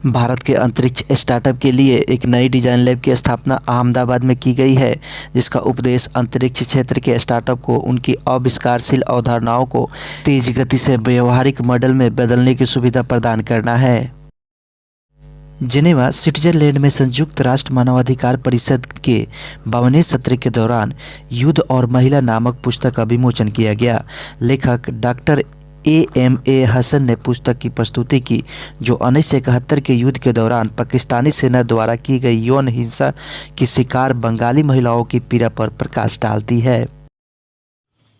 भारत के अंतरिक्ष स्टार्टअप के लिए एक नई डिजाइन लैब की स्थापना अहमदाबाद में की गई है, जिसका उद्देश्य अंतरिक्ष क्षेत्र के स्टार्टअप को उनकी आविष्कारशील अवधारणाओं को तेज गति से व्यावहारिक मॉडल में बदलने की सुविधा प्रदान करना है। जिनेवा, स्विट्जरलैंड में संयुक्त राष्ट्र मानवाधिकार परिषद के 52वें सत्र के दौरान युद्ध और महिला नामक पुस्तक का विमोचन किया गया। लेखक डॉक्टर A.M.A. हसन ने पुस्तक की प्रस्तुति की, जो 1971 के युद्ध के दौरान पाकिस्तानी सेना द्वारा की गई यौन हिंसा की शिकार बंगाली महिलाओं की पीड़ा पर प्रकाश डालती है।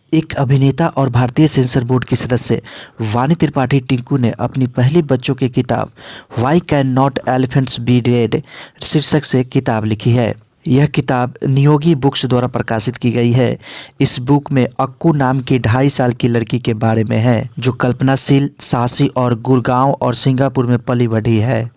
एक अभिनेता और भारतीय सेंसर बोर्ड की सदस्य वाणी त्रिपाठी टिंकू ने अपनी पहली बच्चों की किताब why can not elephants be dead शीर्षक से किताब लिखी है। यह किताब नियोगी बुक्स द्वारा प्रकाशित की गई है। इस बुक में अक्कू नाम की 2.5 साल की लड़की के बारे में है, जो कल्पनाशील, साहसी और गुड़गांव और सिंगापुर में पली बढ़ी है।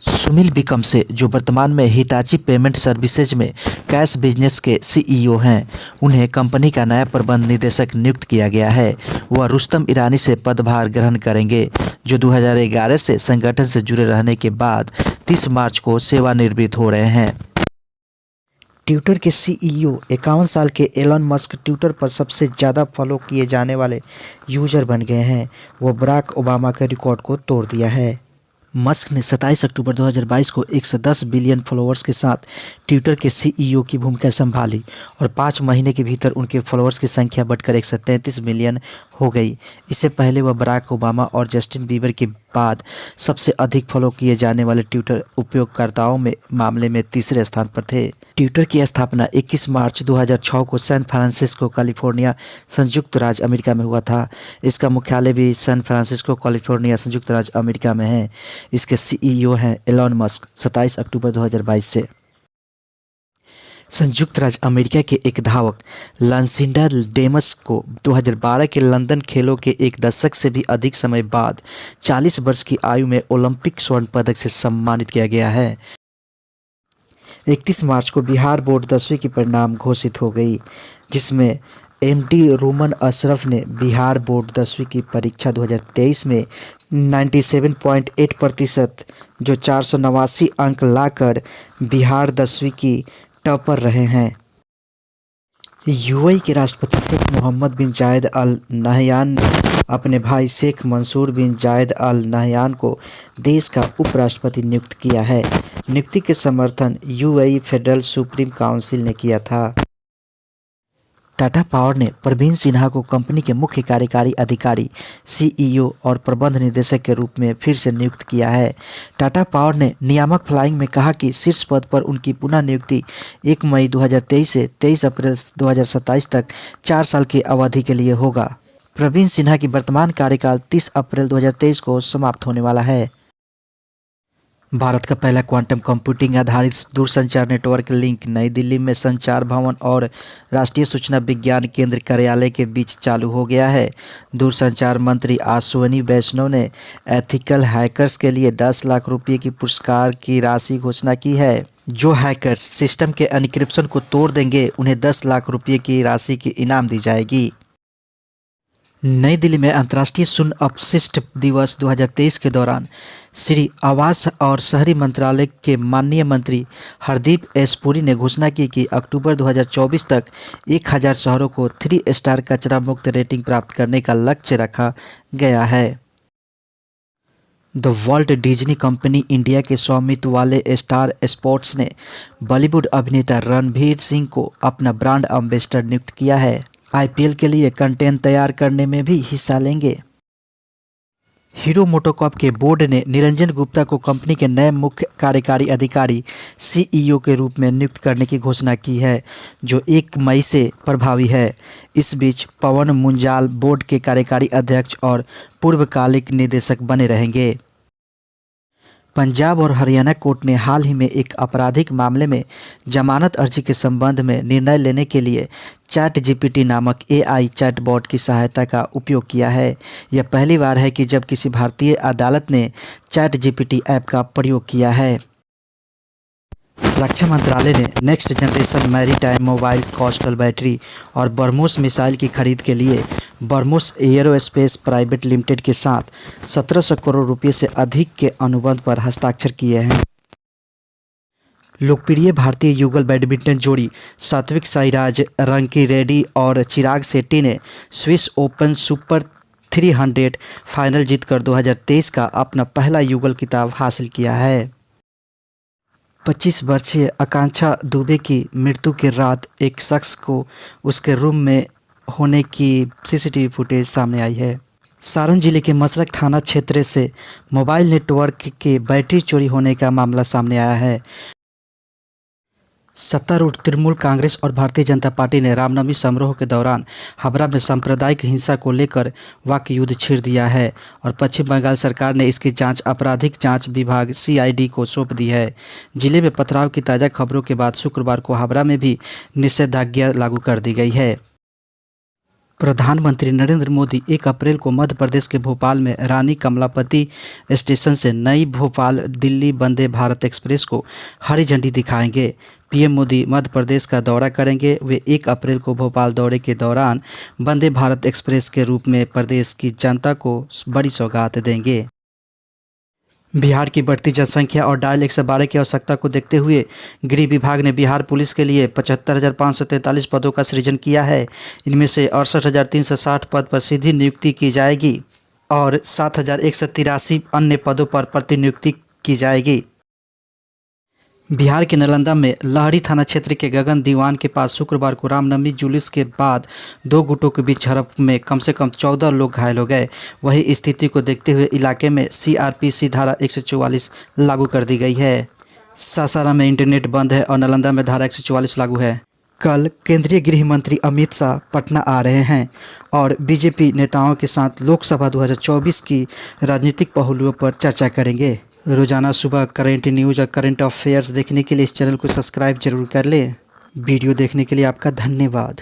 सुमिल बिकम से, जो वर्तमान में हिताची पेमेंट सर्विसेज में कैश बिजनेस के CEO हैं, उन्हें कंपनी का नया प्रबंध निदेशक नियुक्त किया गया है। वह रुस्तम ईरानी से पदभार ग्रहण करेंगे, जो 2011 से संगठन से जुड़े रहने के बाद 30 मार्च को सेवानिवृत्त हो रहे हैं। ट्विटर के CEO 51 साल के एलन मस्क ट्विटर पर सबसे ज़्यादा फॉलो किए जाने वाले यूजर बन गए हैं। वो बराक ओबामा के रिकॉर्ड को तोड़ दिया है। मस्क ने 27 अक्टूबर 2022 को 110 बिलियन फॉलोअर्स के साथ ट्विटर के CEO की भूमिका संभाली और 5 महीने के भीतर उनके फॉलोअर्स की संख्या बढ़कर 133 मिलियन हो गई। इससे पहले वह बराक ओबामा और जस्टिन बीबर के बाद सबसे अधिक फॉलो किए जाने वाले ट्विटर उपयोगकर्ताओं में मामले में तीसरे स्थान पर थे। ट्विटर की स्थापना 21 मार्च 2006 को सैन फ्रांसिस्को, कैलिफोर्निया, संयुक्त राज्य अमेरिका में हुआ था। इसका मुख्यालय भी सैन फ्रांसिस्को, कैलिफोर्निया, संयुक्त राज्य अमेरिका में है। इसके CEO हैं एलन मस्क। 27 अक्टूबर 2022 से संयुक्त राज्य अमेरिका के एक धावक लांसिंडा डेमस को 2012 के लंदन खेलों के एक दशक से भी अधिक समय बाद 40 वर्ष की आयु में ओलंपिक स्वर्ण पदक से सम्मानित किया गया है। 31 मार्च को बिहार बोर्ड 10वीं की परिणाम घोषित हो गई, जिसमें MD रोमन अशरफ ने बिहार बोर्ड 10वीं की परीक्षा 2023 में 97.8%, जो 489 अंक लाकर बिहार 10वीं की टॉपर रहे हैं। UAE के राष्ट्रपति शेख मोहम्मद बिन जायद अल नहयान ने अपने भाई शेख मंसूर बिन जायद अल नहयान को देश का उपराष्ट्रपति नियुक्त किया है। नियुक्ति के समर्थन UAE फेडरल सुप्रीम काउंसिल ने किया था। टाटा पावर ने प्रवीण सिन्हा को कंपनी के मुख्य कार्यकारी अधिकारी, CEO और प्रबंध निदेशक के रूप में फिर से नियुक्त किया है। टाटा पावर ने नियामक फ्लाइंग में कहा कि शीर्ष पद पर उनकी पुनः नियुक्ति 1 मई 2023 से 23 अप्रैल 2027 तक 4 साल की अवधि के लिए होगा। प्रवीण सिन्हा की वर्तमान कार्यकाल 30 अप्रैल 2023 को समाप्त होने वाला है। भारत का पहला क्वांटम कंप्यूटिंग आधारित दूरसंचार नेटवर्क लिंक नई दिल्ली में संचार भवन और राष्ट्रीय सूचना विज्ञान केंद्र कार्यालय के बीच चालू हो गया है। दूरसंचार मंत्री अश्विनी वैष्णव ने एथिकल हैकर्स के लिए 10 लाख रुपये की पुरस्कार की राशि घोषणा की है। जो हैकर्स सिस्टम के एन्क्रिप्शन को तोड़ देंगे, उन्हें 10 लाख रुपये की राशि की इनाम दी जाएगी। नई दिल्ली में अंतर्राष्ट्रीय शून्य अपशिष्ट दिवस 2023 के दौरान श्री आवास और शहरी मंत्रालय के माननीय मंत्री हरदीप एस पुरी ने घोषणा की कि अक्टूबर 2024 तक 1000 शहरों को 3 स्टार कचरा मुक्त रेटिंग प्राप्त करने का लक्ष्य रखा गया है। The Walt Disney company India के स्वामित्व वाले स्टार स्पोर्ट्स ने बॉलीवुड अभिनेता रणवीर सिंह को अपना ब्रांड एम्बेसडर नियुक्त किया है। IPL के लिए कंटेंट तैयार करने में भी हिस्सा लेंगे। हीरो मोटोकॉर्प के बोर्ड ने निरंजन गुप्ता को कंपनी के नए मुख्य कार्यकारी अधिकारी CEO के रूप में नियुक्त करने की घोषणा की है, जो 1 मई से प्रभावी है। इस बीच पवन मुंजाल बोर्ड के कार्यकारी अध्यक्ष और पूर्वकालिक निदेशक बने रहेंगे। पंजाब और हरियाणा कोर्ट ने हाल ही में एक आपराधिक मामले में जमानत अर्जी के संबंध में निर्णय लेने के लिए ChatGPT नामक AI चैटबॉट की सहायता का उपयोग किया है। यह पहली बार है कि जब किसी भारतीय अदालत ने ChatGPT ऐप का प्रयोग किया है। रक्षा मंत्रालय ने next generation maritime mobile coastal battery और ब्रह्मोस मिसाइल की खरीद के लिए ब्रह्मोस एयरोस्पेस प्राइवेट लिमिटेड के साथ 1700 करोड़ रुपये से अधिक के अनुबंध पर हस्ताक्षर किए हैं। लोकप्रिय भारतीय युगल बैडमिंटन जोड़ी सात्विक साईराज रंकी रेड्डी और चिराग शेट्टी ने स्विस ओपन सुपर 300 फाइनल जीतकर 2023 का अपना पहला युगल खिताब हासिल किया है। 25 वर्षीय आकांक्षा दुबे की मृत्यु की रात एक शख्स को उसके रूम में होने की सीसीटीवी फुटेज सामने आई है। सारण जिले के मसरक थाना क्षेत्र से मोबाइल नेटवर्क के बैटरी चोरी होने का मामला सामने आया है। सत्तारूढ़ तृणमूल कांग्रेस और भारतीय जनता पार्टी ने रामनवमी समारोह के दौरान हावड़ा में सांप्रदायिक हिंसा को लेकर वाक युद्ध छेड़ दिया है और पश्चिम बंगाल सरकार ने इसकी जांच आपराधिक जांच विभाग CID को सौंप दी है। जिले में पथराव की ताज़ा खबरों के बाद शुक्रवार को हावड़ा में भी निषेधाज्ञा लागू कर दी गई है। प्रधानमंत्री नरेंद्र मोदी 1 अप्रैल को मध्य प्रदेश के भोपाल में रानी कमलापति स्टेशन से नई भोपाल दिल्ली वंदे भारत एक्सप्रेस को हरी झंडी दिखाएंगे। PM मोदी मध्य प्रदेश का दौरा करेंगे। वे 1 अप्रैल को भोपाल दौरे के दौरान वंदे भारत एक्सप्रेस के रूप में प्रदेश की जनता को बड़ी सौगात देंगे। बिहार की बढ़ती जनसंख्या और डायल 112 की आवश्यकता को देखते हुए गृह विभाग ने बिहार पुलिस के लिए 75,543 पदों का सृजन किया है। इनमें से 68,360 पद पर सीधी नियुक्ति की जाएगी और 7,183 अन्य पदों पर प्रतिनियुक्ति की जाएगी। बिहार के नालंदा में लहरी थाना क्षेत्र के गगन दीवान के पास शुक्रवार को रामनवमी जुलूस के बाद 2 गुटों के बीच झड़प में कम से कम 14 लोग घायल हो गए। वहीं स्थिति को देखते हुए इलाके में CRPC धारा 144 लागू कर दी गई है। सासाराम में इंटरनेट बंद है और नालंदा में धारा 144 लागू है। कल केंद्रीय गृह मंत्री अमित शाह पटना आ रहे हैं और BJP नेताओं के साथ लोकसभा 2024 की राजनीतिक पहलुओं पर चर्चा करेंगे। रोजाना सुबह करंट न्यूज़ और करंट अफेयर्स देखने के लिए इस चैनल को सब्सक्राइब जरूर कर लें। वीडियो देखने के लिए आपका धन्यवाद।